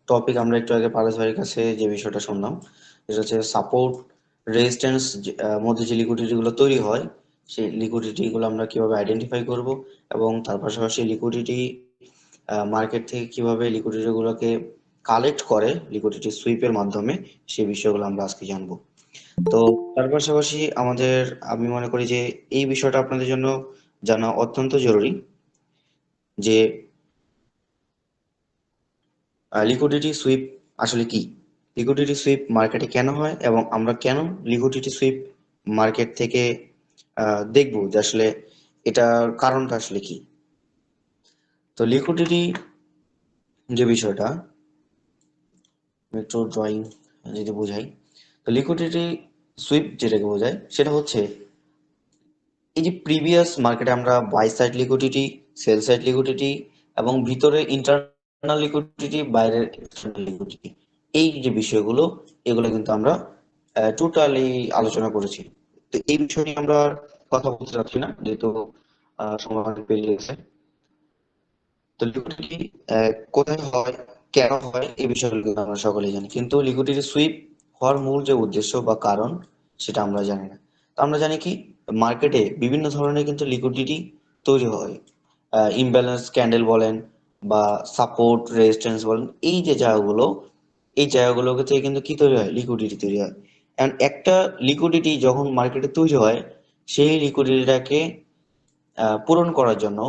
Topic আমরা একটু আগে পারস ভাইয়ের কাছে যে বিষয়টা শুনলাম, যেটা হচ্ছে সাপোর্ট রেজিস্ট্যান্স মধ্যে যে লিকুইডিটি গুলো তৈরি হয়, সেই লিকুইডিটি গুলো আমরা কিভাবে আইডেন্টিফাই করব, এবং তার পাশাপাশি লিকুইডিটি মার্কেট থেকে কিভাবে লিকুইডিটি গুলোকে কালেক্ট করে লিকুইডিটি সুইপের মাধ্যমে, সেই বিষয়গুলো আমরা আজকে জানবো। তো তার পাশাপাশি আমি মনে করি যে এই বিষয়টা আপনাদের জন্য জানা অত্যন্ত জরুরি যে লিকুইডিটি সুইপ আসলে কি, লিকুইডিটি সুইপ মার্কেটে কেন হয়, এবং আমরা কেন লিকুইডিটি সুইপ মার্কেট থেকে দেখবো যে আসলে এটার কারণটা আসলে কি। তো লিকুইডিটি যে বিষয়টা, আমি একটু ড্রয়িং যদি বোঝাই, তো লিকুইডিটি সুইপ যেটাকে বোঝায় সেটা হচ্ছে এই যে প্রিভিয়াস মার্কেটে আমরা buy side liquidity, sell side liquidity, এবং ভিতরে ইন্টারনাল লিকুইডিটি, বাইরের এক্সটার্নাল লিকুইডিটি, এই যে বিষয়গুলো, এগুলো কিন্তু আমরা টোটালি আলোচনা করেছি। তো এই বিষয় নিয়ে আমরা আর কথা বলতে চাচ্ছি না, যেহেতু সময় অনেক পেরিয়ে গেছে। তো লিকুইডিটি কোথায় হয়, কেন হয়, এই বিষয়গুলো কিন্তু আমরা সকলেই জানি, কিন্তু লিকুইডিটি সুইপ হওয়ার মূল যে উদ্দেশ্য বা কারণ, সেটা আমরা জানি না। তো আমরা জানি কি, মার্কেটে বিভিন্ন ধরনের কিন্তু লিকুইডিটি তৈরি হয়। ইমব্যালেন্স ক্যান্ডেল বলেন বা সাপোর্ট রেজিস্ট্যান্স বলেন, এই জায়গাগুলো থেকে কিন্তু কি তৈরি হয়, লিকুইডিটি তৈরি হয়। এন্ড একটা লিকুইডিটি যখন মার্কেটে তৈরি হয়, সেই লিকুইডিটিটাকে পূরণ করার জন্য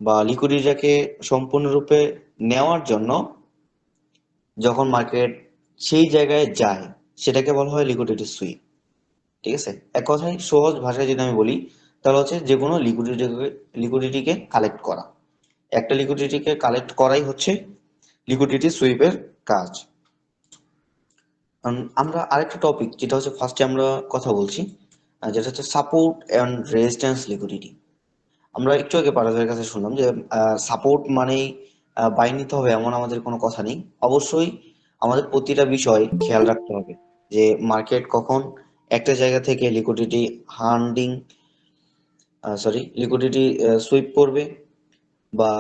বা লিকুইডিটিটাকে সম্পূর্ণরূপে নেওয়ার জন্য, যখন মার্কেট সেই জায়গায় যায়, সেটাকে বলা হয় লিকুইডিটি সুইপ। ঠিক আছে, এক কথায় সহজ ভাষায় যদি আমি বলি, তাহলে হচ্ছে যে কোনো লিকুইডিটিকে কালেক্ট করা, একটা লিকুইডিটিকে কালেক্ট করাই হচ্ছে লিকুইডিটি সুইপের কাজ। আমরা আরেকটা টপিক যেটা হচ্ছে ফার্স্টে আমরা কথা বলছি, যেটা হচ্ছে সাপোর্ট এন্ড রেজিস্ট্যান্স লিকুইডিটি। আমরা একটু আগে পারাজের কাছে শুনলাম যে সাপোর্ট মানেই বাই নিতে হবে এমন আমাদের কোনো কথা নেই। অবশ্যই আমাদের প্রতিটা বিষয় খেয়াল রাখতে হবে যে মার্কেট কখন একটা জায়গা থেকে লিকুইডিটি হান্ডিং লিকুইডিটি সুইপ করবে, বা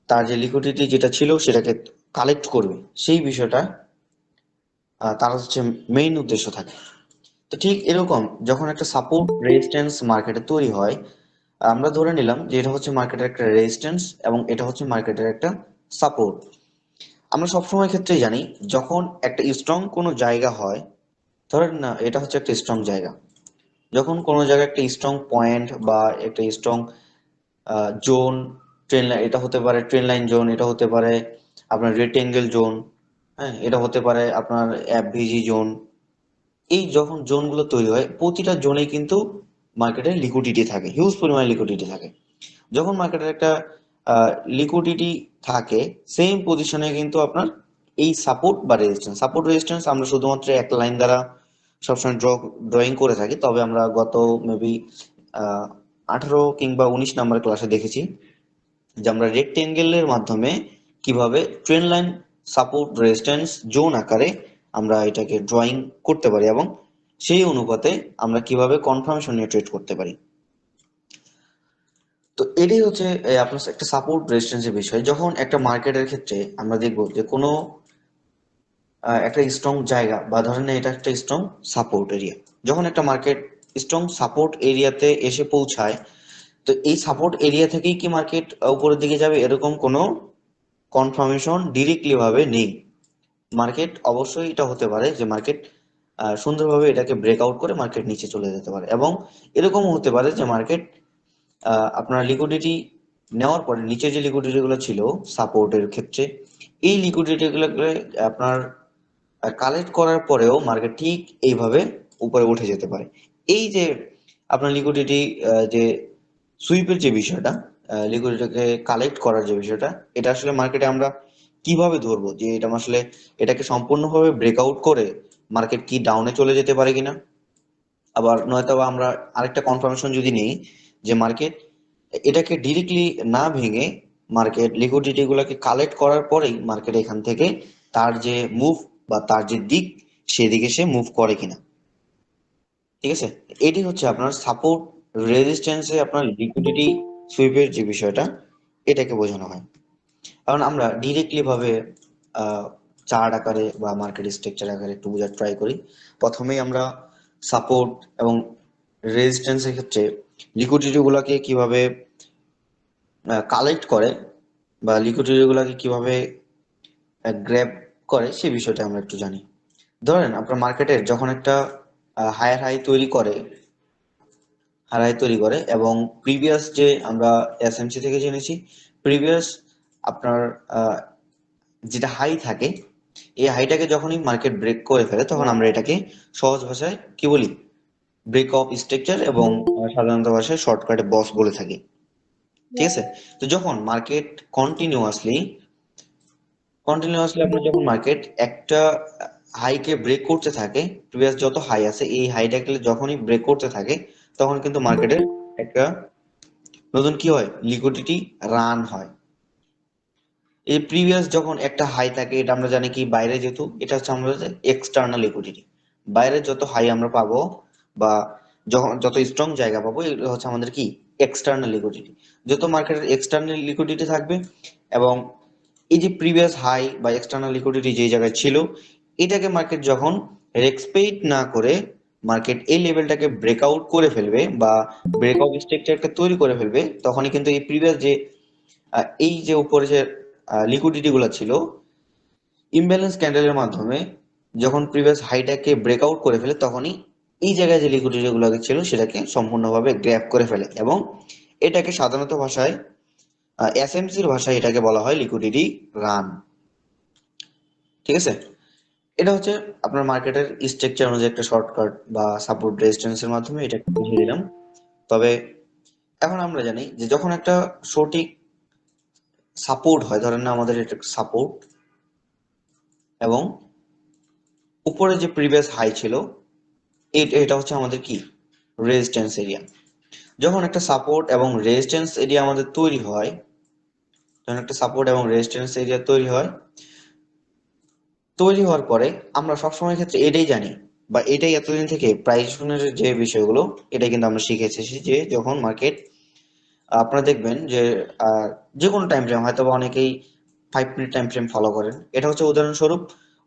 তার যে লিকুইডিটি যেটা ছিল সেটাকে কালেক্ট করবে, সেই বিষয়টা তার হচ্ছে মেইন উদ্দেশ্য থাকে। তো ঠিক এরকম যখন একটা সাপোর্ট রেজিস্ট্যান্স মার্কেটে তৈরি হয়, আমরা ধরে নিলাম যে এটা হচ্ছে মার্কেটের একটা রেজিস্ট্যান্স এবং এটা হচ্ছে মার্কেটের একটা সাপোর্ট। আমরা সবসময় ক্ষেত্রেই জানি, যখন একটা স্ট্রং কোনো জায়গা হয়, ধরেন না এটা হচ্ছে একটা স্ট্রং জায়গা, যখন কোনো জায়গায় একটা স্ট্রং পয়েন্ট বা একটা স্ট্রং জোন, ট্রেন লাইন, এটা হতে পারে ট্রেন লাইন জোন, এটা হতে পারে আপনার রেক্টেঙ্গেল জোন, হ্যাঁ, এটা হতে পারে আপনার এফভিজি জোন। এই যখন জোনগুলো তৈরি হয়, প্রতিটা জোনে কিন্তু মার্কেটে লিকুইডিটি থাকে, হিউজ পরিমাণে লিকুইডিটি থাকে। যখন মার্কেটের একটা লিকুইডিটি থাকে, সেম পজিশনে কিন্তু আপনার এই সাপোর্ট রেজিস্ট্যান্স আমরা শুধুমাত্র একটা লাইন দ্বারা সবসময় ড্রয়িং করে থাকি, তবে আমরা গত মেবি 18 কিংবা 19 নাম্বার ক্লাসে দেখেছি যে আমরা রেক্টেঙ্গেলের মাধ্যমে কিভাবে train line support resistance zone আকারে আমরা এটাকে ড্রয়িং করতে পারি, এবং সেই অনুপাতে আমরা কিভাবে কনফার্মেশন নিয়ে ট্রেড করতে পারি। তো এটাই হচ্ছে আপনার একটা সাপোর্ট রেজিস্ট্যান্সের বিষয়। যখন একটা মার্কেটের ক্ষেত্রে আমরা দেখবো যে কোনো একটা স্ট্রং জায়গা, বা ধরেন এটা একটা স্ট্রং সাপোর্ট এরিয়া, যখন একটা মার্কেট স্ট্রং সাপোর্ট এরিয়াতে এসে পৌঁছায়, তো এই সাপোর্ট এরিয়া থেকেই কি মার্কেট উপরের দিকে যাবে এরকম কোনো কনফার্মেশন ডিরেক্টলি ভাবে নেই। মার্কেট অবশ্যই এটা হতে পারে যে মার্কেট সুন্দরভাবে এটাকে ব্রেকআউট করে মার্কেট নিচে চলে যেতে পারে, এবং এরকমও হতে পারে যে মার্কেট আপনার লিকুইডিটি নেওয়ার পরে নিচে যে লিকুইডিটি গুলো ছিল সাপোর্টের ক্ষেত্রে, এই লিকুইডিটি গুলোকে আপনার কালেক্ট করার পরেও মার্কেট ঠিক এইভাবে উপরে উঠে যেতে পারে। এই যে আপনার লিকুইডিটি যে সুইপের যে বিষয়টা, লিকুইডিটিকে কালেক্ট করার যে বিষয়টা, এটা আসলে মার্কেটে আমরা কিভাবে ধরবো যে এটা আসলে এটাকে সম্পূর্ণভাবে ব্রেকআউট করে মার্কেট কি ডাউনে চলে যেতে পারে কিনা, আবার নয়তো বা আমরা আরেকটা কনফার্মেশন যদি নেই যে মার্কেট এটাকে ডিরেক্টলি না ভেঙে মার্কেট লিকুইডিটি গুলোকে কালেক্ট করার পরেই মার্কেট এখান থেকে তার যে মুভ বা তার যে দিক, সেদিকে সে মুভ করে কিনা। ঠিক আছে, এটি হচ্ছে আপনার সাপোর্ট রেজিস্ট্যান্সে আপনার লিকুইডিটি সুইপের যে বিষয়টা, এটাকে বোঝানো হয়। কারণ আমরা ডিরেক্টলি ভাবে চার্ট আকারে বা মার্কেট স্ট্রাকচার আকারে একটু বোঝার ট্রাই করি। প্রথমেই আমরা সাপোর্ট এবং রেজিস্ট্যান্সের ক্ষেত্রে লিকুইডিটি গুলাকে কিভাবে কালেক্ট করে বা লিকুইডিটি গুলাকে কিভাবে গ্র্যাব করে সেই বিষয়টা আমরা একটু জানি। ধরেন আপনার মার্কেটের যখন একটা হায়ার হাই তৈরি করে এবং প্রিভিয়াস যে আমরা এসএমসি থেকে জেনেছি, প্রিভিয়াস আপনার আহ, যেটা হাই থাকে, এই হাইটাকে যখনই মার্কেট ব্রেক করে ফেলে তখন আমরা এটাকে সহজ ভাষায় কি বলি, ব্রেক অফ স্ট্রাকচার, এবং সাধারণত ভাষায় শর্টকাটে বস বলে থাকি। ঠিক আছে? তো যখন মার্কেট কন্টিনিউয়াসলি আপনার যখন মার্কেট একটা হাইকে ব্রেক করতে থাকে, প্রিভিয়াস যত হাই আছে এই হাইটাকে যখনই ব্রেক করতে থাকে তখন কিন্তু মার্কেটের একটা নতুন কি হয়, লিকুইডিটি রান হয়। এই প্রিভিয়াস যখন একটা হাই থাকে, এটা আমরা জানি কি বাইরে, যেহেতু এটা হচ্ছে আমাদের এক্সটার্নাল লিকুইডিটি, বাইরে যত হাই আমরা পাবো বা যখন যত স্ট্রং জায়গা পাবো এগুলো হচ্ছে আমাদের কি এক্সটার্নাল লিকুইডিটি। যত মার্কেটের এক্সটার্নাল লিকুইডিটি থাকবে এবং এই যে প্রিভিয়াস হাই বা এক্সটার্নাল লিকুইডিটি যে জায়গায় ছিল, এটাকে মার্কেট যখন রেসপেক্ট না করে মার্কেট এই লেভেলটাকে ব্রেকআউট করে ফেলবে বা ব্রেকআউট স্ট্রাকচারটা তৈরি করে ফেলবে, তখনই কিন্তু এই প্রিভিয়াস যে এই যে উপরে যে লিকুইডিটি গুলো ছিল, ইমব্যালেন্স ক্যান্ডেলের মাধ্যমে যখন প্রিভিয়াস হাইটাকে ব্রেকআউট করে ফেলে তখনই এই জায়গায় যে লিকুইডিটি গুলো ছিল সেটাকে সম্পূর্ণভাবে গ্র্যাব করে ফেলে, এবং এটাকে সাধারণত ভাষায় এসএমসির ভাষায় এটাকে বলা হয় লিকুইডিটি রান। ঠিক আছে? এটা হচ্ছে আপনার মার্কেটের স্ট্রাকচার অনুযায়ী একটা শর্টকাট বা সাপোর্ট রেজিস্ট্যান্সের মাধ্যমে এটা বুঝিয়ে দিলাম। তবে এখন আমরা জানি যে যখন একটা সঠিক সাপোর্ট হয়, ধরেন না আমাদের এটা সাপোর্ট এবং উপরে যে প্রিভিয়াস হাই ছিল এটা হচ্ছে আমাদের কি রেজিস্ট্যান্স এরিয়া। যখন একটা সাপোর্ট এবং রেজিস্ট্যান্স এরিয়া আমাদের তৈরি হয়, যখন একটা সাপোর্ট এবং রেজিস্ট্যান্স এরিয়া তৈরি হওয়ার পরে আমরা সবসময় ক্ষেত্রে এটাই জানি বা এটাই এতদিন থেকে প্রাইসনের যে বিষয়গুলো, এটাই কিন্তু আমরা শিখে এসেছি যে যখন মার্কেট, আপনারা দেখবেন যে আহ, যে কোনো টাইম ফ্রেম, হয়তো বা অনেকেই 5 মিনিট টাইম ফ্রেম ফলো করেন, এটা হচ্ছে উদাহরণস্বরূপ,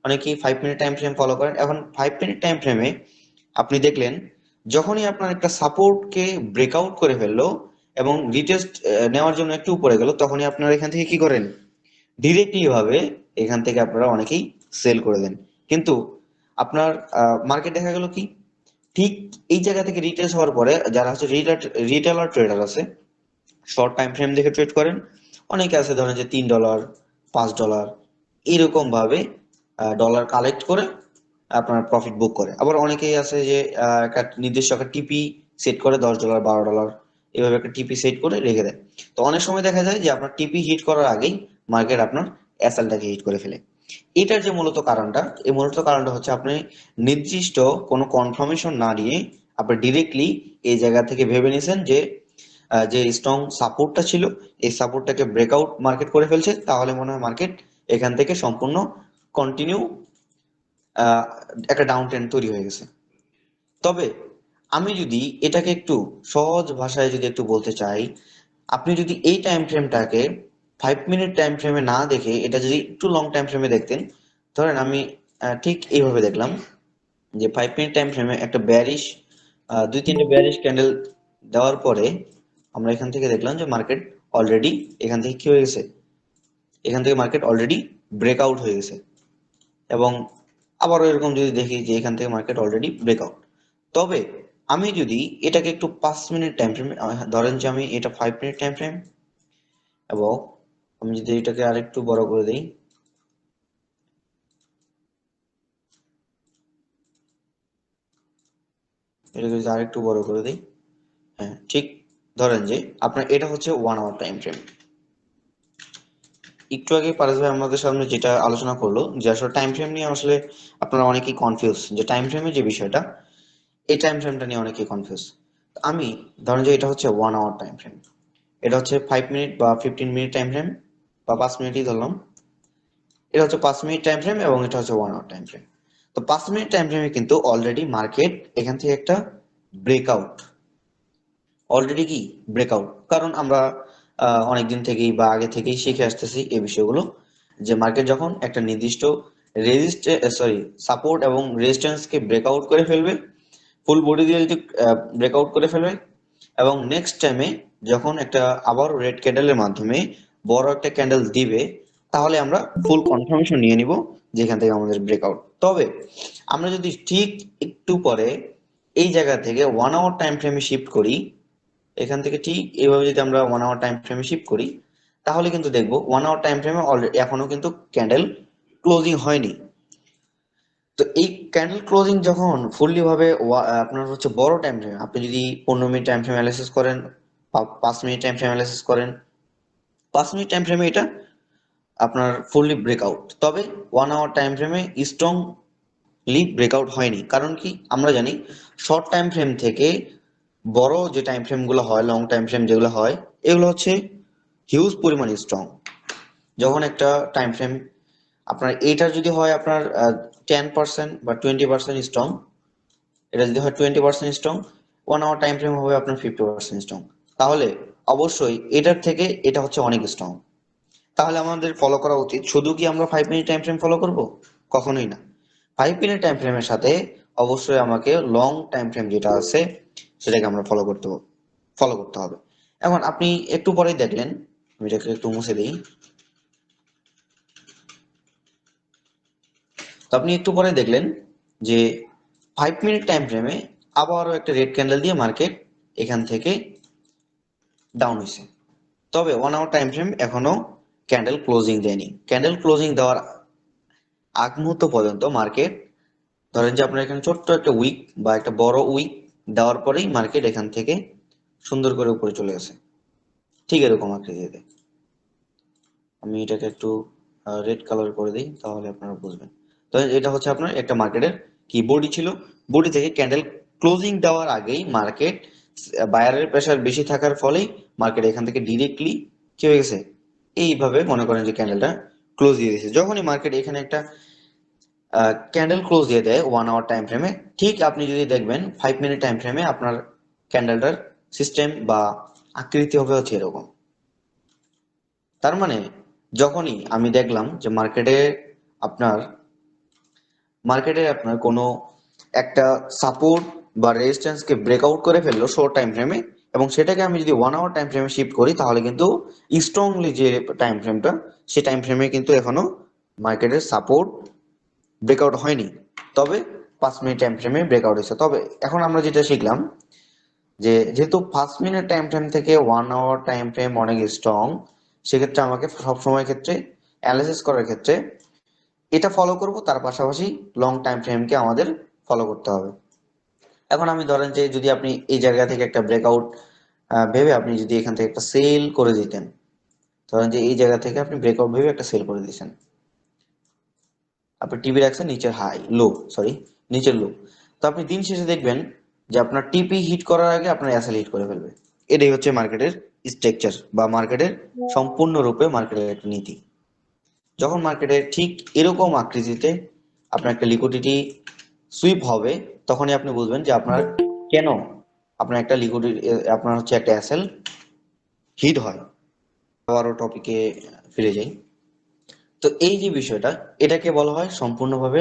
অনেকেই 5 মিনিট টাইম ফ্রেম ফলো করেন। এখন 5 মিনিট টাইম ফ্রেমে আপনি দেখলেন যখনই আপনার একটা সাপোর্টকে ব্রেকআউট করে ফেললো এবং রিটেস্ট নেওয়ার জন্য একটু উপরে গেল, তখনই আপনারা এখান থেকে কি করেন, ডিরেক্টলি ভাবে এখান থেকে আপনারা অনেকেই সেল করে দেন। কিন্তু আপনার মার্কেট দেখা গেল কি ঠিক এই জায়গা থেকে রিটেস্ট হওয়ার পরে যারা হচ্ছে রিটেলার ট্রেডার আছে, শর্ট টাইম ফ্রেম দেখে ট্রেড করেন, অনেকে আছে ধরেন যে $3, $5 এরকম ভাবে ডলার কালেক্ট করে আপনার প্রফিট বুক করে। আবার অনেকেই আছে যে একটা নির্দিষ্ট একটা টিপি সেট করে $10, $12 এভাবে একটা টিপি সেট করে রেখে দেয়। তো অনেক সময় দেখা যায় যে আপনার টিপি হিট করার আগেই মার্কেট আপনার এসএলটাকে হিট করে ফেলে। এটার যে মূলত কারণটা, এই মূলত কারণটা হচ্ছে আপনি নির্দিষ্ট কোনো কনফার্মেশন না নিয়ে আপনি ডিরেক্টলি এই জায়গা থেকে ভেবে নিয়েছেন যে যে স্ট্রং সাপোর্টটা ছিল এই সাপোর্টটাকে ব্রেকআউট মার্কেট করে ফেলছে, তাহলে মনে হয় মার্কেট এখান থেকে সম্পূর্ণ কন্টিনিউ একটা ডাউন ট্রেন্ড তৈরি হয়ে গেছে। তবে আমি যদি এটাকে একটু সহজ ভাষায় যদি একটু বলতে চাই, আপনি যদি এই টাইম ফ্রেমটাকে 5 মিনিট টাইম ফ্রেমে না দেখে এটা যদি একটু লং টাইম ফ্রেমে দেখতেন, ধরেন আমি ঠিক এইভাবে দেখলাম যে 5 মিনিট টাইম ফ্রেমে একটা ব্যারিশ, 2-3টে ব্যারিশ ক্যান্ডেল দেওয়ার পরে আমরা এখান থেকে দেখলাম যে মার্কেট অলরেডি এখান থেকে কি হয়ে গেছে, এখান থেকে মার্কেট অলরেডি ব্রেকআউট হয়ে গেছে। এবং আবারও এরকম যদি দেখি যে এখান থেকে মার্কেট অলরেডি ব্রেকআউট। তবে আমি যদি এটাকে একটু 5 মিনিট টাইম ফ্রেম, ধরেন যে আমি এটা 5 মিনিট টাইম ফ্রেম, এবং আমি যদি এটাকে আরেকটু বড় করে দিই, এটাকে যদি আরেকটু বড় করে দিই, হ্যাঁ ঠিক, ধরেন যে আপনার এটা হচ্ছে 1 আওয়ার টাইম ফ্রেম। একটু আগে পারস ভাই আমাদের সামনে যেটা আলোচনা করলো যে আসলে টাইম ফ্রেম নিয়ে আসলে আপনারা অনেকেই কনফিউজ, যে টাইম ফ্রেমের যে বিষয়টা, এই টাইম ফ্রেমটা নিয়ে অনেকেই কনফিউজ। আমি ধরেন যে এটা হচ্ছে 1 আওয়ার টাইম ফ্রেম, এটা হচ্ছে 5 মিনিট বা 15 মিনিট টাইম ফ্রেম বা 5 মিনিটই ধরলাম, এটা হচ্ছে 5 মিনিট টাইম ফ্রেম এবং এটা হচ্ছে 1 আওয়ার টাইম ফ্রেম। তো 5 মিনিট টাইম ফ্রেমে কিন্তু অলরেডি মার্কেট এখান থেকে একটা ব্রেকআউট, অলরেডি কি ব্রেকআউট, কারণ আমরা অনেকদিন থেকেই বা আগে থেকেই শিখে আসতেছি এই বিষয়গুলো, যে মার্কেট যখন একটা নির্দিষ্ট সাপোর্ট এবং রেজিস্ট্যান্সকে ব্রেকআউট করে ফেলবে, ফুল বডি দিয়ে যদি ব্রেকআউট করে ফেলবে, এবং নেক্সট টাইমে যখন একটা আবার রেড ক্যান্ডেলের মাধ্যমে বড় একটা ক্যান্ডেল দিবে, তাহলে আমরা ফুল কনফার্মেশন নিয়ে নিব যেখান থেকে আমাদের ব্রেকআউট। তবে আমরা যদি ঠিক একটু পরে এই জায়গা থেকে 1 আওয়ার টাইম ফ্রেমে শিফট করি, এখান থেকে ঠিক এইভাবে যদি আমরা 1 আওয়ার টাইম ফ্রেমে শিফট করি, তাহলে কিন্তু দেখবো 1 আওয়ার টাইম ফ্রেমে অলরেডি এখনো কিন্তু ক্যান্ডেল ক্লোজিং হয়নি। তো এই ক্যান্ডেল ক্লোজিং যখন ফুললি ভাবে আপনার হচ্ছে বড় টাইম ফ্রেম, আপনি যদি 15 মিনিট টাইম ফ্রেম অ্যানালাইসিস করেন, 5 মিনিট টাইম ফ্রেম অ্যানালাইসিস করেন, 5 মিনিট টাইম ফ্রেমে এটা আপনার ফুললি ব্রেকআউট। তবে 1 আওয়ার টাইম ফ্রেমে স্ট্রংলি ব্রেকআউট হয়নি। কারণ কি, আমরা জানি শর্ট টাইম ফ্রেম থেকে বড় যে টাইম ফ্রেম গুলো হয়, লং টাইম ফ্রেম যেগুলো হয়, এগুলো হচ্ছে হিউজ পরিমাণ স্ট্রং। যখন একটা টাইম ফ্রেম আপনার এইটার যদি হয় আপনার 10% বা 20% স্ট্রং, এটা যদি হয় 20% স্ট্রং, 1 আওয়ার টাইম ফ্রেম হবে আপনার 50% স্ট্রং, তাহলে অবশ্যই এটার থেকে এটা হচ্ছে অনেক স্ট্রং। তাহলে আমাদের ফলো করা উচিত শুধু কি আমরা 5 মিনিট টাইম ফ্রেম ফলো করব? কখনোই না। 5 মিনিট টাইম ফ্রেমের সাথে অবশ্যই আমাকে লং টাইম ফ্রেম যেটা আছে সেটাকে আমরা ফলো করতে হবে। এখন আপনি একটু পরেই দেখলেন, আমি এটাকে একটু মুছে দিই। তো আপনি একটু পরে দেখলেন যে 5 মিনিট টাইম ফ্রেমে আবারও একটা রেড ক্যান্ডেল দিয়ে মার্কেট এখান থেকে ডাউন হয়েছে। তবে 1 আওয়ার টাইম ফ্রেম এখনো ক্যান্ডেল ক্লোজিং দেয়নি। ক্যান্ডেল ক্লোজিং দেওয়ার আগ মুহূর্ত পর্যন্ত মার্কেট, ধরেন যে আপনার এখানে ছোট্ট একটা উইক বা একটা বড় উইক দেওয়ার পরেই মার্কেট এখান থেকে সুন্দর করে উপরে চলে গেছে, ঠিক এরকম আকৃতিতে। আমি এটাকে একটু রেড কালার করে দিই, তাহলে আপনারা বুঝবেন। তো এটা হচ্ছে আপনার একটা মার্কেটের কি বডি ছিল। বডি থেকে ক্যান্ডেল ক্লোজিং দেওয়ার আগেই মার্কেট বায়ারের প্রেসার বেশি থাকার ফলেই মার্কেট এখান থেকে ডিরেক্টলি কি হয়ে গেছে, এইভাবে মনে করেন যে ক্যান্ডেলটা ক্লোজ দিয়ে দিয়েছে। যখনই মার্কেট এখানে একটা ক্যান্ডেল ক্লোজ দিয়ে দেয় 1 আওয়ার টাইম ফ্রেমে, ঠিক আপনি যদি দেখবেন 5 মিনিট টাইম ফ্রেমে আপনার ক্যান্ডেলটার সিস্টেম বা আকৃতি হবে হচ্ছে এরকম। তার মানে যখনই আমি দেখলাম যে আপনার মার্কেটে কোনো একটা সাপোর্ট বা রেজিস্ট্যান্সকে ব্রেকআউট করে ফেললো শর্ট টাইম ফ্রেমে, এবং সেটাকে আমি যদি 1 আওয়ার টাইম ফ্রেমে শিফট করি, তাহলে কিন্তু স্ট্রংলি যে টাইম ফ্রেমটা, সেই টাইম ফ্রেমে কিন্তু এখনো মার্কেটের সাপোর্ট ব্রেকআউট হয়নি। তবে 5 মিনিট টাইম ফ্রেমে ব্রেকআউট হয়েছে। তবে এখন আমরা যেটা শিখলাম যে যেহেতু 5 মিনিট টাইম ফ্রেম থেকে 1 আওয়ার টাইম ফ্রেম অনেক স্ট্রং, সেক্ষেত্রে আমাকে সব সময় ক্ষেত্রে অ্যানালাইসিস করার ক্ষেত্রে এটা ফলো করব, তার পাশাপাশি লং টাইম ফ্রেমকে আমাদের ফলো করতে হবে। এখন আমি ধরেন যে যদি আপনি এই জায়গা থেকে একটা ব্রেকআউট ভেবে আপনি যদি এখান থেকে একটা সেল করে দিতেন, ধরেন যে এই জায়গা থেকে আপনি ব্রেকআউট ভেবে একটা সেল করে দিয়েছেন, আপনি টিপি রাখছেন নিচের নিচের লো, তো আপনি দিন শেষে দেখবেন যে আপনার টিপি হিট করার আগে আপনার এসএল হিট করে ফেলবে। এটাই হচ্ছে মার্কেটের স্ট্রাকচার বা মার্কেটের সম্পূর্ণরূপে মার্কেটের একটা নীতি। যখন মার্কেটে ঠিক এরকম আকৃতিতে আপনার একটা লিকুইডিটি সুইপ হবে, তখনই আপনি বুঝবেন যে আপনার কেন আপনার একটা লিকুইডিটি, আপনার হচ্ছে একটা এসএল হিট হয়। আবারও টপিকে ফিরে যাই। তো এই যে বিষয়টা, এটাকে বলা হয় সম্পূর্ণভাবে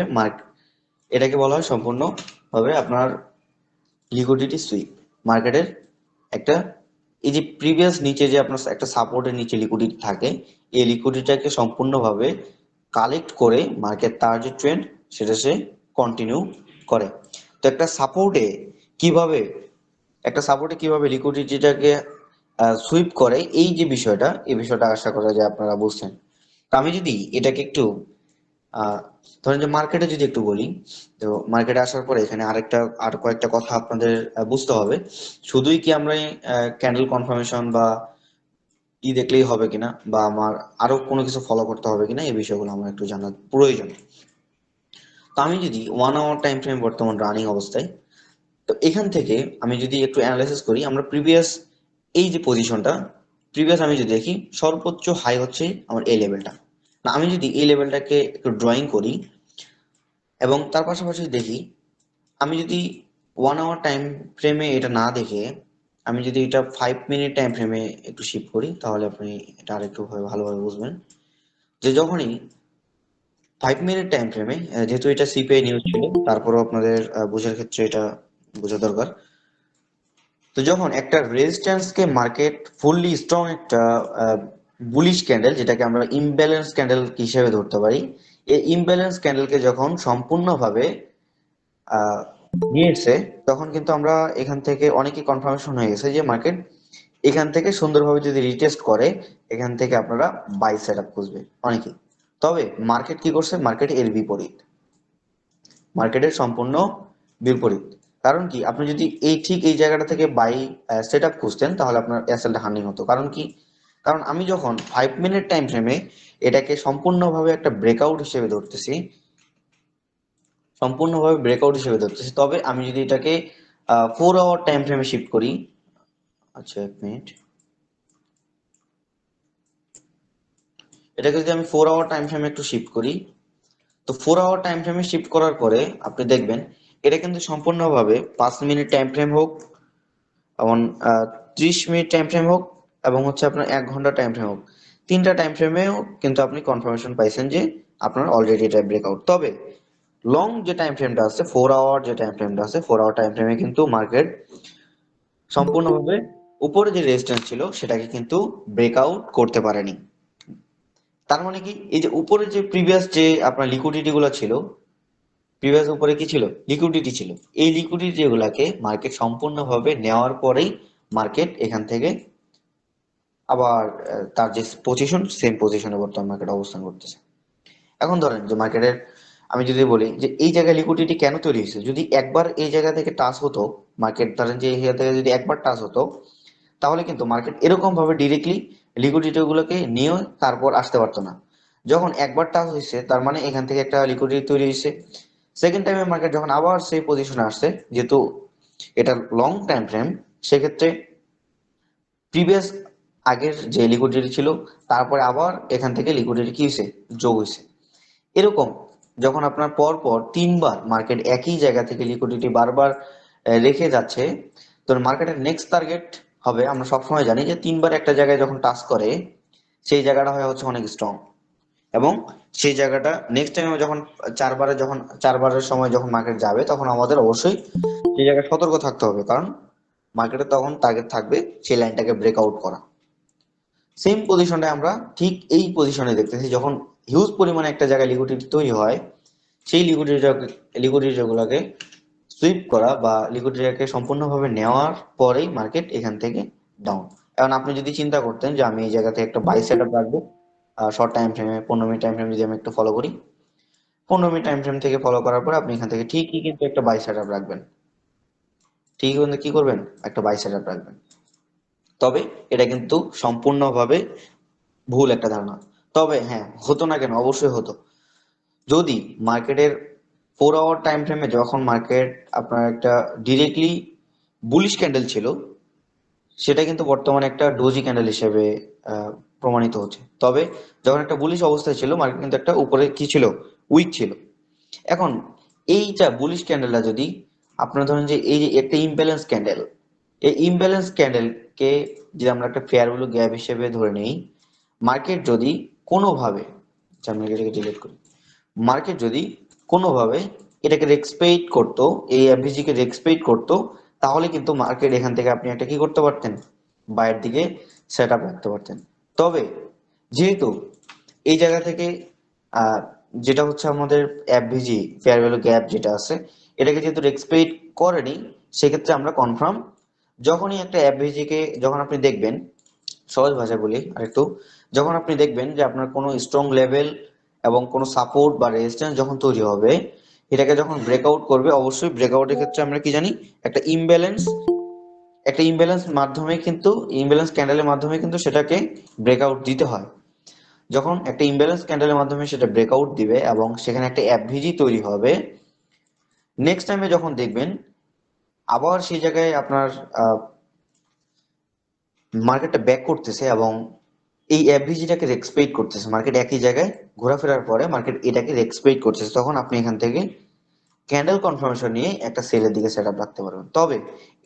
এটাকে বলা হয় সম্পূর্ণভাবে আপনার লিকুইডিটি সুইপ। মার্কেটের একটা, এই যে প্রিভিয়াস নিচে যে আপনার একটা সাপোর্টের নিচে লিকুইডিটি থাকে, এই লিকুইডিটিটাকে সম্পূর্ণভাবে কালেক্ট করে মার্কেট তার যে ট্রেন্ড সেটা সে কন্টিনিউ করে। তো কিভাবে কিভাবে লিকুইডিটিটাকে সুইপ করে, এই যে বিষয়টা, এই বিষয়টা আশা করা যায় আপনারা বুঝছেন। তো আমি যদি এটাকে একটু আহ ধরেন যে মার্কেটে যদি একটু বলি, তো মার্কেটে আসার পরে এখানে আর কয়েকটা কথা আপনাদের বুঝতে হবে। শুধুই কি আমরা ক্যান্ডেল কনফার্মেশন বা দেখলেই হবে কিনা, বা আমার আরো কোনো কিছু ফলো করতে হবে কিনা, এই বিষয়গুলো আমার একটু জানার প্রয়োজন। তো আমি যদি 1 আওয়ার টাইম ফ্রেম বর্তমান রানিং অবস্থায়, তো এখান থেকে আমি যদি একটু অ্যানালাইসিস করি, আমরা এই যে পজিশনটা প্রিভিয়াস আমি যদি দেখি, সর্বোচ্চ হাই হচ্ছে আমার এই লেভেলটা। না, আমি যদি এই লেভেলটাকে একটু ড্রয়িং করি এবং তার পাশাপাশি দেখি, আমি যদি 1 আওয়ার টাইম ফ্রেমে এটা না দেখে আমি যদি এটা 5 মিনিট টাইম ফ্রেমে একটু শিফট করি, তাহলে আপনি এটা আরেকটু ভালোভাবে বুঝবেন যে যখনই 5 মিনিট টাইম ফ্রেমে, যেহেতু এটা সিপিআই নিউজ ছিল, তারপরও আপনাদের বোঝার ক্ষেত্রে এটা বোঝা দরকার। তো যখন একটা রেজিস্ট্যান্সকে মার্কেট ফুললি স্ট্রং একটা বুলিশ ক্যান্ডেল, যেটাকে আমরা ইমব্যালেন্স ক্যান্ডেল হিসেবে ধরতে পারি, এই ইমব্যালেন্স ক্যান্ডেলকে যখন সম্পূর্ণভাবে আহ, নিয়েছে, তখন কিন্তু আমরা এখান থেকে অনেকই কনফার্মেশন হয়ে গেছে যে মার্কেট এখান থেকে সুন্দরভাবে যদি রিটেস্ট করে, এখান থেকে আপনারা বাই সেট আপ খুঁজবে অনেকেই। তবে মার্কেট কি করছে? মার্কেট এর বিপরীত, মার্কেটের সম্পূর্ণ বিপরীত। কারণ কি, আপনি যদি ঠিক এই জায়গাটা থেকে বাই সেট আপ খুঁজতেন, তাহলে আপনার এসএলটা হার্নিং হতো। কারণ কি, কারণ আমি যখন 5 মিনিট টাইম ফ্রেমে এটাকে সম্পূর্ণভাবে একটা ব্রেকআউট হিসেবে ধরতেছি, তবে আমি যদি এটাকে 4 আওয়ার টাইম ফ্রেমে শিফট করি, আচ্ছা 1 মিনিট, এটাকে যদি আমি 4 আওয়ার টাইম ফ্রেমে একটু শিফট করি, তো 4 আওয়ার টাইম ফ্রেমে শিফট করার পরে আপনি দেখবেন এটা কিন্তু সম্পূর্ণভাবে 5 মিনিট টাইম ফ্রেম হোক, এমন 30 মিনিট টাইম ফ্রেম হোক, এবং হচ্ছে আপনার 1 ঘন্টা টাইম ফ্রেম হোক, তিনটা টাইম ফ্রেমেও কিন্তু আপনি কনফার্মেশন পাইছেন যে আপনার অলরেডি এটা ব্রেকআউট। তবে লং যে টাইম ফ্রেমটা আছে, 4 আওয়ার যে টাইম ফ্রেমটা আছে, 4 আওয়ার টাইম ফ্রেমে কিন্তু মার্কেট সম্পূর্ণভাবে উপরে যে রেজিস্ট্যান্স ছিল সেটাকে কিন্তু ব্রেকআউট করতে পারেনি। তার মানে কি, এই যে উপরে যে প্রিভিয়াস যে আপনার লিকুইডিটি গুলো ছিল, প্রিভিয়াস উপরে কি ছিল? লিকুইডিটি ছিল। এই লিকুইডিটি গুলাকে মার্কেট সম্পূর্ণভাবে নেওয়ার পরেই মার্কেট এখান থেকে আবার তার যে পজিশন, সেম পজিশনে বর্তমান মার্কেট অবস্থান করতেছে। এখন ধরেন যে মার্কেটের, আমি যদি বলি যে এই জায়গায় লিকুইডিটি কেন তৈরি হয়েছে, যদি একবার এই জায়গা থেকে টাচ হতো, মার্কেট ধরেন যে এই জায়গা থেকে যদি একবার টাচ হতো, তাহলে কিন্তু মার্কেট এরকম ভাবে ডিরেক্টলি লিকুইডিটি গুলোকে নিয়ে তারপর আসতে পারতো না। যখন একবার টাচ হয়েছে, তার মানে এখান থেকে একটা লিকুইডিটি তৈরি হয়েছে। সেকেন্ড টাইমে মার্কেট যখন আবার সেই পজিশনে আসছে, যেহেতু এটা লং টাইম ফ্রেম, সেক্ষেত্রে প্রিভিয়াস আগের যে লিকুইডিটি ছিল, তারপরে আবার এখান থেকে লিকুইডিটি কি হয়েছে? যোগ হয়েছে। এরকম যখন আপনার পর পর তিনবার মার্কেট একই জায়গা থেকে লিকুইডিটি বারবার রেখে যাচ্ছে, তো মার্কেটের নেক্সট টার্গেট হবে, আমরা সবসময় জানি যে তিনবার একটা জায়গায় যখন টাচ করে, সেই জায়গাটা হয় হচ্ছে অনেক স্ট্রং, এবং সেই জায়গাটা নেক্সট টাইমে যখন চারবারের সময় যখন মার্কেট যাবে, তখন আমাদের অবশ্যই সেই জায়গায় সতর্ক থাকতে হবে, কারণ মার্কেটে তখন টার্গেট থাকবে সেই লাইনটাকে ব্রেকআউট করা। সেম পজিশনে আমরা ঠিক এই পজিশনে দেখতেছি, যখন হিউজ পরিমাণে একটা জায়গায় লিকুইডিটি তৈরি হয়, সেই লিকুইডিটি গুলোকে সুইপ করা বা লিকুইডিটিকে সম্পূর্ণভাবে নেওয়ার পরেই মার্কেট এখান থেকে ডাউন। এখন আপনি যদি চিন্তা করতেন যে আমি এই জায়গা থেকে একটা বাই সেট আপ রাখবো, শর্ট টাইম ফ্রেমে 15 মিনিট টাইম ফ্রেম যদি আমি একটু ফলো করি, 15 মিনিট টাইম ফ্রেম থেকে ফলো করার পর আপনি এখান থেকে ঠিকই কিন্তু একটা বাই সেট আপ রাখবেন, ঠিকই কিন্তু কি করবেন? একটা বাই সেট আপ রাখবেন। তবে এটা কিন্তু সম্পূর্ণভাবে ভুল একটা ধারণা। তবে হ্যাঁ, হতো না কেন? অবশ্যই হতো। যদি মার্কেটের 4 আওয়ার টাইম ফ্রেমে যখন মার্কেট আপনার একটা ডিরেক্টলি বুলিশ ক্যান্ডেল ছিল, সেটা কিন্তু বর্তমানে একটা ডোজি ক্যান্ডেল হিসেবে প্রমাণিত হচ্ছে। তবে যখন একটা বুলিশ অবস্থায় ছিল, মার্কেট কিন্তু একটা উপরে কি ছিল? উইক ছিল। এখন এইটা বুলিশ ক্যান্ডেলটা যদি আপনারা ধরেন যে এই যে একটা ইমব্যালেন্স ক্যান্ডেল, এই ইমব্যালেন্স ক্যান্ডেলকে যদি আমরা একটা ফেয়ার ভ্যালু গ্যাপ হিসেবে ধরে নেই, মার্কেট যদি কোনোভাবে, আচ্ছা আমি এটাকে ডিলিট করি, মার্কেট যদি কোনোভাবে এটাকে রেসপেক্ট করতো, এই এফভিজি কে রেসপেক্ট করতো, তাহলে কিন্তু মার্কেট এখান থেকে আপনি একটা কি করতে পারতেন? বাইরের দিকে সেট আপ রাখতে পারতেন। তবে যেহেতু এই জায়গা থেকে আহ, যেটা হচ্ছে আমাদের এফভিজি ফেয়ার ভ্যালু গ্যাপ যেটা আছে, এটাকে যেহেতু রেসপেক্ট করেনি, সেক্ষেত্রে আমরা কনফার্ম, যখনই একটা এফভিজি কে যখন আপনি দেখবেন, সহজ ভাষায় বলি আরেকটু, যখন আপনি দেখবেন যে আপনার কোনো স্ট্রং লেভেল এবং কোনো সাপোর্ট বা রেজিস্ট্যান্স যখন তৈরি হবে, এটাকে যখন ব্রেকআউট করবে, অবশ্যই ব্রেকআউটের ক্ষেত্রে আমরা কি জানি? একটা ইমব্যালেন্স, মাধ্যমে কিন্তু, ইমব্যালেন্স ক্যান্ডেলের মাধ্যমে কিন্তু সেটাকে ব্রেকআউট দিতে হয়। যখন একটা ইমব্যালেন্স ক্যান্ডেলের মাধ্যমে সেটা ব্রেকআউট দিবে এবং সেখানে একটা এফভিজি তৈরি হবে, নেক্সট টাইমে যখন দেখবেন আবার সেই জায়গায় আপনার মার্কেটটা ব্যাক করতেছে এবং এই এফভিজিটাকে রেসপেক্ট করতেছে, মার্কেট একই জায়গায় ঘোরাফেরার পরে মার্কেট এটাকে রেসপেক্ট করতেছে, তখন আপনি এখান থেকে ক্যান্ডেল কনফার্মেশন নিয়ে একটা সেলের দিকে সেট আপ রাখতে পারবেন। তবে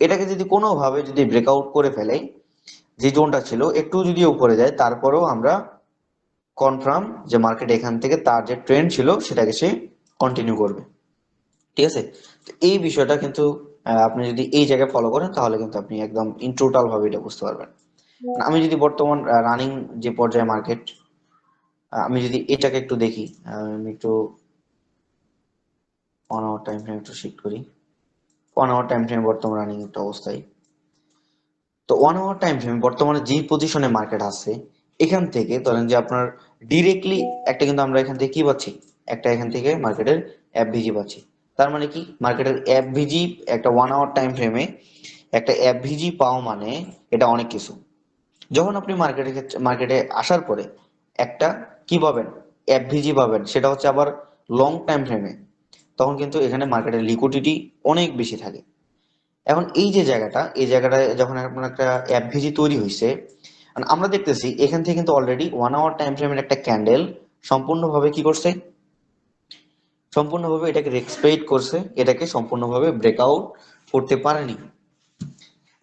এটাকে যদি কোনোভাবে যদি ব্রেকআউট করে ফেলে, যে জোনটা ছিল একটু যদি উপরে যায়, তারপরেও আমরা কনফার্ম যে মার্কেট এখান থেকে তার যে ট্রেন্ড ছিল সেটাকে সে কন্টিনিউ করবে। ঠিক আছে, তো এই বিষয়টা কিন্তু আপনি যদি এই জায়গায় ফলো করেন তাহলে কিন্তু আপনি একদম ইন টোটাল ভাবে এটা বুঝতে পারবেন। আমি যদি বর্তমান রানিং যে পর্যায়ে মার্কেট, আমি যদি এটাকে একটু দেখি, আমি একটু 1 আওয়ার টাইম ফ্রেম একটু শিফট করি। 1 আওয়ার টাইম ফ্রেম বর্তমান রানিং একটা অবস্থায়। তো 1 আওয়ার টাইম ফ্রেম বর্তমানে যেই পজিশনে মার্কেট আছে, এখান থেকে ধরেন যে আপনার ডিরেক্টলি একটা কিন্তু আমরা এখান থেকে কি পাচ্ছি, একটা এখান থেকে মার্কেটের এফভিজি পাচ্ছি। তার মানে কি, মার্কেটের এফভিজি একটা 1 আওয়ার টাইম ফ্রেমে একটা এফভিজি পাওয়া মানে এটা অনেক কিছু। যখন আপনি মার্কেটে আসার পরে একটা কি পাবেন, এফভিজি পাবেন, সেটা হচ্ছে আবার লং টাইম ফ্রেমে, তখন কিন্তু এখানে মার্কেটের লিকুইডিটি অনেক বেশি থাকে। এখন এই যে জায়গাটা, এই জায়গাটায় যখন আপনার একটা এফভিজি তৈরি হয়েছে, আমরা দেখতেছি এখান থেকে কিন্তু অলরেডি 1 আওয়ার টাইম ফ্রেমের একটা ক্যান্ডেল সম্পূর্ণভাবে কি করছে, সম্পূর্ণভাবে এটাকে রেসপেক্ট করছে, এটাকে সম্পূর্ণভাবে ব্রেকআউট করতে পারেনি।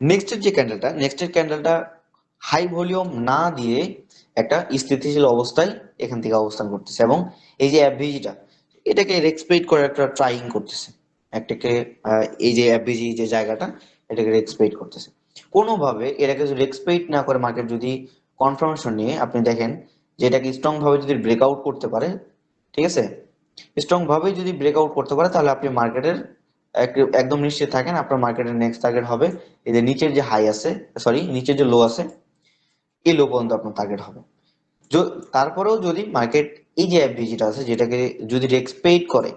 নেক্সটের ক্যান্ডেলটা হাই ভলিউম না দিয়ে একটা স্থিতিশীল অবস্থায় এখান থেকে অবস্থান করতেছে, এবং এই যে এফভিজিটা এটাকে রেসপেক্ট করে একটা ট্রাইং করতেছে, একটাকে এই যে এফভিজি যে জায়গাটা এটাকে রেসপেক্ট করতেছে। কোনোভাবে এটাকে যদি রেসপেক্ট না করে মার্কেট যদি কনফার্মেশন নিয়ে আপনি দেখেন যে এটাকে স্ট্রং ভাবে যদি ব্রেকআউট করতে পারে, ঠিক আছে, স্ট্রং ভাবে যদি ব্রেকআউট করতে পারে তাহলে আপনি মার্কেটের একদম নিশ্চিত থাকেন আপনার মার্কেটের নেক্সট টার্গেট হবে এই যে নিচের যে হাই আছে, সরি নিচের যে লো আছে, এই লো পর্যন্ত আপনার টার্গেট হবে। তারপরেও যদি মার্কেট এই যে এফভিজিটা আছে যেটাকে যদি রেসপেক্ট করে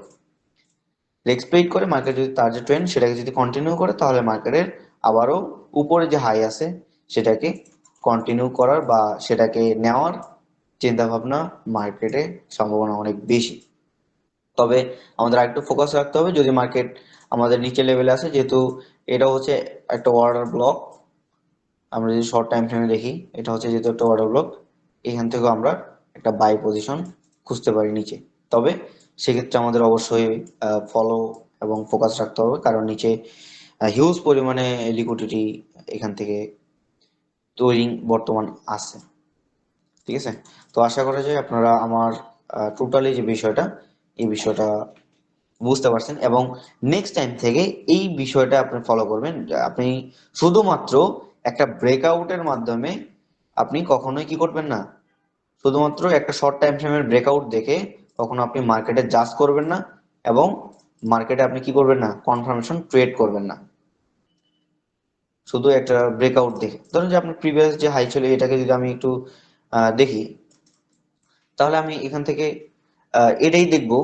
মার্কেট যদি তার যে ট্রেন্ড সেটাকে যদি কন্টিনিউ করে তাহলে মার্কেটের আবারও উপরে যে হাই আছে সেটাকে কন্টিনিউ করার বা সেটাকে নেওয়ার চিন্তা ভাবনা মার্কেটে সম্ভাবনা অনেক বেশি। তবে আমাদের আরেকটু ফোকাস রাখতে হবে, যদি মার্কেট আমাদের নিচে লেভেলে আছে, যেহেতু এটা হচ্ছে একটা অর্ডার ব্লক, আমরা যদি শর্ট টাইম ফ্রেমে দেখি এটা হচ্ছে যেহেতু একটা অর্ডার ব্লক, এখান থেকেও আমরা একটা বাই পজিশন খুঁজতে পারি নিচে। তবে সেক্ষেত্রে আমাদের অবশ্যই ফলো এবং ফোকাস রাখতে হবে, কারণ নিচে হিউজ পরিমাণে লিকুইডিটি এখান থেকে তৈরি বর্তমান আছে। ঠিক আছে, তো আশা করা যায় আপনারা আমার টোটালি যে বিষয়টা, এই বিষয়টা বুঝতে পারছেন, এবং নেক্সট টাইম থেকে এই বিষয়টা আপনি ফলো করবেন। আপনি শুধুমাত্র একটা ব্রেকআউটের মাধ্যমে আপনি কখনোই কি করবেন না, শুধুমাত্র একটা শর্ট টাইম ফ্রেমের ব্রেকআউট দেখে কখনো আপনি মার্কেটে জাজ করবেন না, এবং মার্কেটে আপনি কি করবেন না, কনফার্মেশন ট্রেড করবেন না শুধু একটা ব্রেকআউট দেখে। ধরুন যে আপনার প্রিভিয়াস যে হাই ছিল এটাকে যদি আমি একটু দেখি, তাহলে আমি এখান থেকে এটাই দেখবো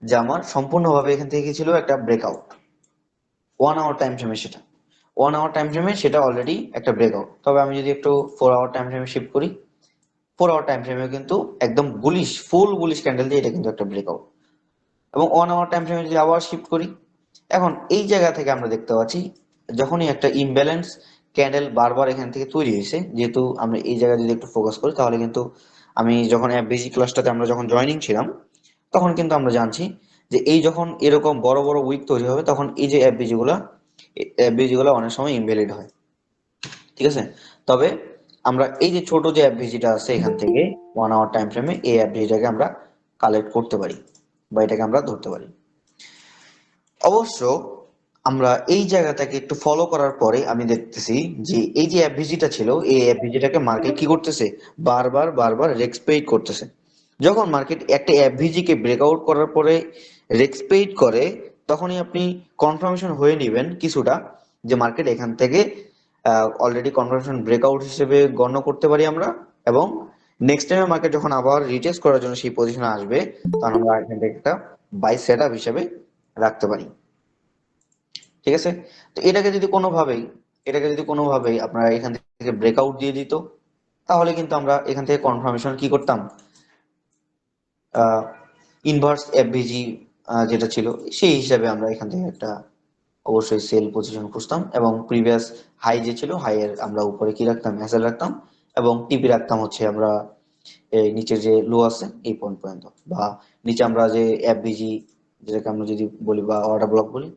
যে আমার সম্পূর্ণভাবে এখান থেকে কি ছিল, একটা ব্রেকআউট 1 আওয়ার টাইম ফ্রেমে, সেটা 1 আওয়ার টাইম ফ্রেমে সেটা অলরেডি একটা ব্রেকআউট। তবে আমি যদি একটু 4 আওয়ার টাইম ফ্রেমে শিফট করি, 4 আওয়ার টাইম ফ্রেমে কিন্তু একদম বুলিশ, ফুল বুলিশ ক্যান্ডেল দিয়ে এটা কিন্তু একটা ব্রেকআউট। এবং 1 আওয়ার টাইম ফ্রেমে যদি আবার শিফট করি, এখন এই জায়গা থেকে আমরা দেখতে পাচ্ছি যখনই একটা ইমব্যালেন্স ক্যান্ডেল বারবার এখান থেকে তৈরি হয়েছে, যেহেতু আমরা এই জায়গায় যদি একটু ফোকাস করি তাহলে কিন্তু আমি যখন বেসিক ক্লাসটাতে আমরা যখন জয়েনিং ছিলাম তখন কিন্তু আমরা জানছি যে এই যখন এরকম বড় বড় উইক তৈরি হবে তখন এই যে এফবিজি গুলো অনেক সময় ইনভ্যালিড হয়। ঠিক আছে, তবে আমরা এই যে ছোট যে এফবিজিটা আছে এখান থেকে 1 আওয়ার টাইম ফ্রেমে এই এফবিজিটাকে আমরা কালেক্ট করতে পারি বা এটাকে আমরা ধরতে পারি। অবশ্য আমরা এই জায়গাটাকে একটু ফলো করার পরে আমি দেখতেছি যে এই যে এফভিজিটা ছিল এই এফভিজিটাকে মার্কেট কি করতেছে, বারবার বারবার রেসপেক্ট করতেছে। যখন মার্কেট একটা এফভিজি কে ব্রেকআউট করার পরে রেসপেক্ট করে তখনই আপনি কনফার্মেশন হয়ে নেবেন কিছুটা যে মার্কেট এখান থেকে অলরেডি কনফার্মেশন ব্রেকআউট হিসেবে গণ্য করতে পারি আমরা, এবং নেক্সট টাইমে মার্কেট যখন আবার রিটেস্ট করার জন্য সেই পজিশনে আসবে তখন আমরা এখান থেকে একটা বাই সেট আপ হিসেবে রাখতে পারি। ঠিক আছে, তো এটাকে যদি কোনোভাবেই আপনারা এখান থেকে ব্রেকআউট দিয়ে দিত তাহলে কিন্তু আমরা এখান থেকে কনফার্মেশন কি করতাম, ইনভার্স এফভিজি যেটা ছিল সেই হিসাবে আমরা এখান থেকে একটা অবশ্যই সেল পজিশন খুঁজতাম, এবং প্রিভিয়াস হাই যে ছিল হাই এর আমরা উপরে কি রাখতাম, হ্যাসেল রাখতাম, এবং টিপি রাখতাম হচ্ছে আমরা এই নিচের যে লো আছে এই পয়েন্ট পর্যন্ত, বা নিচে আমরা যে এফভিজি যেটাকে আমরা যদি বলি বা অর্ডার ব্লক বলি,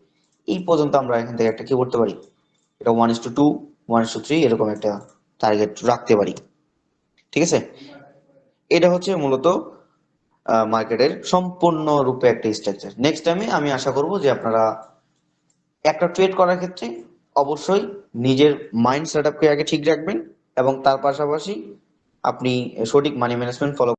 এই পর্যন্ত আমরা এখান থেকে একটা কি করতে পারি, এটা 1:2 1:3 এরকম একটা টার্গেট রাখতে পারি। ঠিক আছে, এটা হচ্ছে মূলত মার্কেটের সম্পূর্ণরূপে একটা স্ট্রাকচার। নেক্সট টাইমে আমি আশা করব যে আপনারা একটা ট্রেড করার ক্ষেত্রে অবশ্যই নিজের মাইন্ড সেট আপকে আগে ঠিক রাখবেন এবং তার পাশাপাশি আপনি সঠিক মানি ম্যানেজমেন্ট ফলো